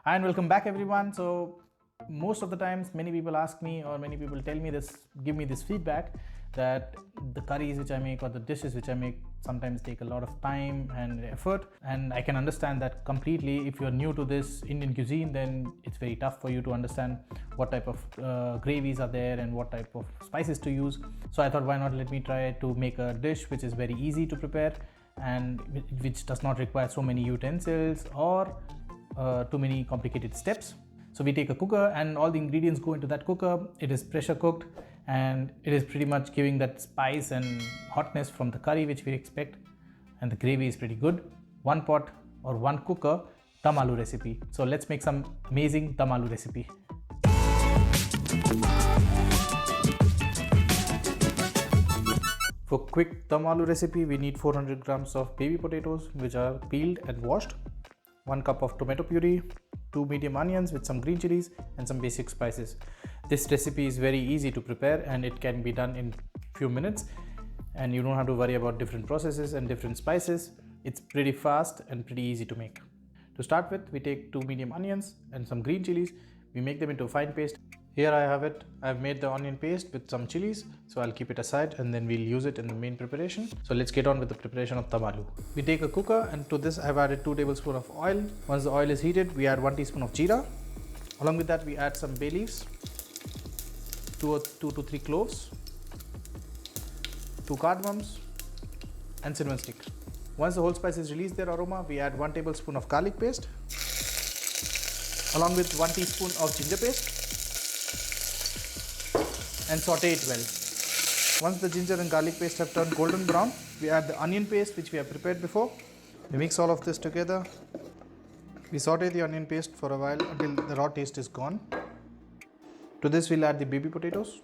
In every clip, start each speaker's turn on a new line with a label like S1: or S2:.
S1: Hi and welcome back everyone. So most of the times many people ask me or many people tell me this, give me this feedback that the curries which I make or the dishes which I make sometimes take a lot of time and effort, and I can understand that completely. If you're new to this Indian cuisine, then it's very tough for you to understand what type of gravies are there and what type of spices to use. So I thought, why not let me try to make a dish which is very easy to prepare and which does not require so many utensils or too many complicated steps. So we take a cooker and all the ingredients go into that cooker. It is pressure cooked and it is pretty much giving that spice and hotness from the curry which we expect, and the gravy is pretty good. One pot or one cooker Dum Aloo recipe. So let's make some amazing Dum Aloo recipe. For quick Dum Aloo recipe, we need 400 grams of baby potatoes which are peeled and washed, 1 cup of tomato puree, 2 medium onions with some green chillies and some basic spices. This recipe is very easy to prepare and it can be done in few minutes, and you don't have to worry about different processes and different spices. It's pretty fast and pretty easy to make. To start with, we take 2 medium onions and some green chillies. We make them into a fine paste. Here I have it. I've made the onion paste with some chilies, so I'll keep it aside and then we'll use it in the main preparation. So let's get on with the preparation of Dum Aloo. We take a cooker and to this I've added 2 tablespoons of oil. Once the oil is heated, we add 1 teaspoon of jeera. Along with that, we add some bay leaves, 2 to 3 cloves, 2 cardamoms and cinnamon stick. Once the whole spices release their aroma, we add 1 tablespoon of garlic paste along with 1 teaspoon of ginger paste and saute it well. Once the ginger and garlic paste have turned golden brown, we add the onion paste which we have prepared before. We mix all of this together. We saute the onion paste for a while until the raw taste is gone. To this we'll add the baby potatoes.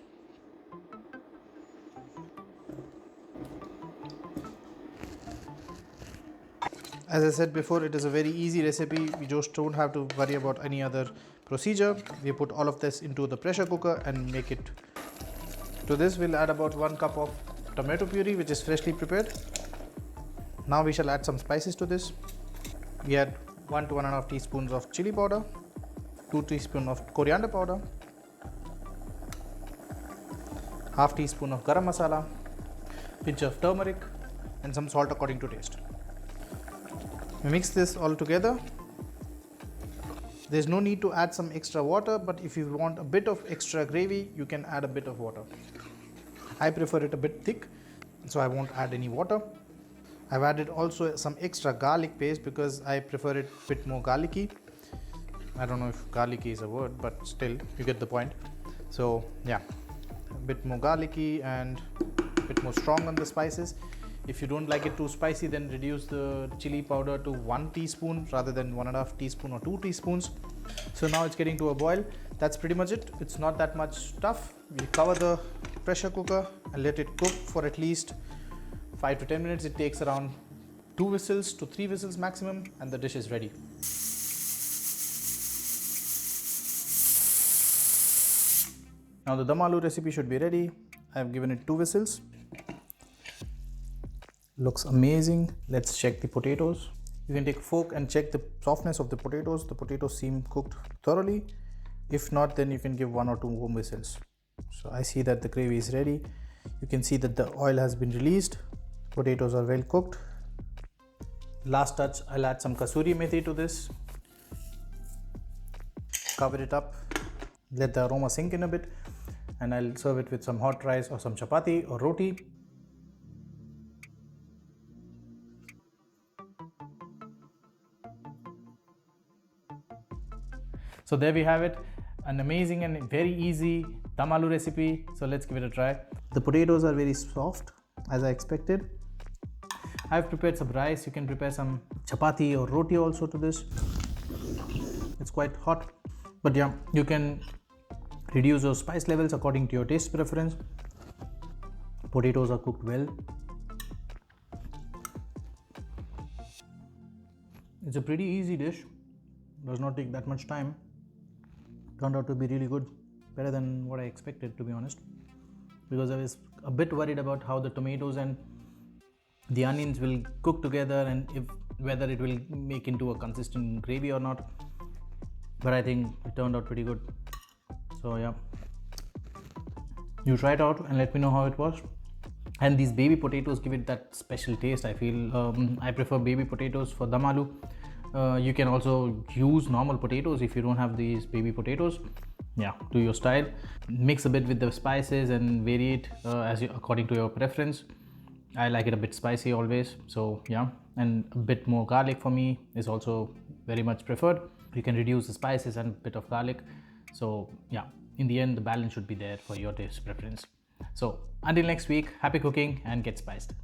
S1: As I said before, it is a very easy recipe. We just don't have to worry about any other procedure. We put all of this into the pressure cooker and make it. To this we'll add about 1 cup of tomato puree which is freshly prepared. Now we shall add some spices to this. We add 1 to 1.5 teaspoons of chilli powder, 2 teaspoons of coriander powder, half teaspoon of garam masala, pinch of turmeric and some salt according to taste. We mix this all together. There's no need to add some extra water, but if you want a bit of extra gravy, you can add a bit of water. I prefer it a bit thick, so I won't add any water. I've added also some extra garlic paste because I prefer it a bit more garlicky. I don't know if garlicky is a word, but still you get the point. So yeah, a bit more garlicky and a bit more strong on the spices. If you don't like it too spicy, then reduce the chili powder to 1 teaspoon rather than 1.5 teaspoon or 2 teaspoons. So now it's getting to a boil. That's pretty much it. It's not that much stuff. We cover the pressure cooker and let it cook for at least 5 to 10 minutes. It takes around 2 whistles to 3 whistles maximum and the dish is ready. Now the Dum Aloo recipe should be ready. I have given it 2 whistles. Looks amazing. Let's check the potatoes. You can take a fork and check the softness of the potatoes. The potatoes seem cooked thoroughly. If not, then you can give 1 or 2 more whistles. So I see that the gravy is ready. You can see that the oil has been released. Potatoes are well cooked. Last touch, I'll add some kasuri methi to this. Cover it up. Let the aroma sink in a bit. And I'll serve it with some hot rice or some chapati or roti. So there we have it, an amazing and very easy Dum Aloo recipe. So let's give it a try. The potatoes are very soft as I expected. I've prepared some rice. You can prepare some chapati or roti also to this. It's quite hot, but yeah, you can reduce your spice levels according to your taste preference. Potatoes are cooked well. It's a pretty easy dish. Does not take that much time. Turned out to be really good, better than what I expected, to be honest, because I was a bit worried about how the tomatoes and the onions will cook together and whether it will make into a consistent gravy or not. but I think it turned out pretty good. So yeah, you try it out and let me know how it was. And these baby potatoes give it that special taste. I feel I prefer baby potatoes for dum aloo. You can also use normal potatoes if you don't have these baby potatoes. Yeah, do your style. Mix a bit with the spices and vary it according to your preference. I like it a bit spicy always, so yeah, and a bit more garlic for me is also very much preferred. You can reduce the spices and a bit of garlic. So yeah, in the end the balance should be there for your taste preference. So until next week, happy cooking and get spiced.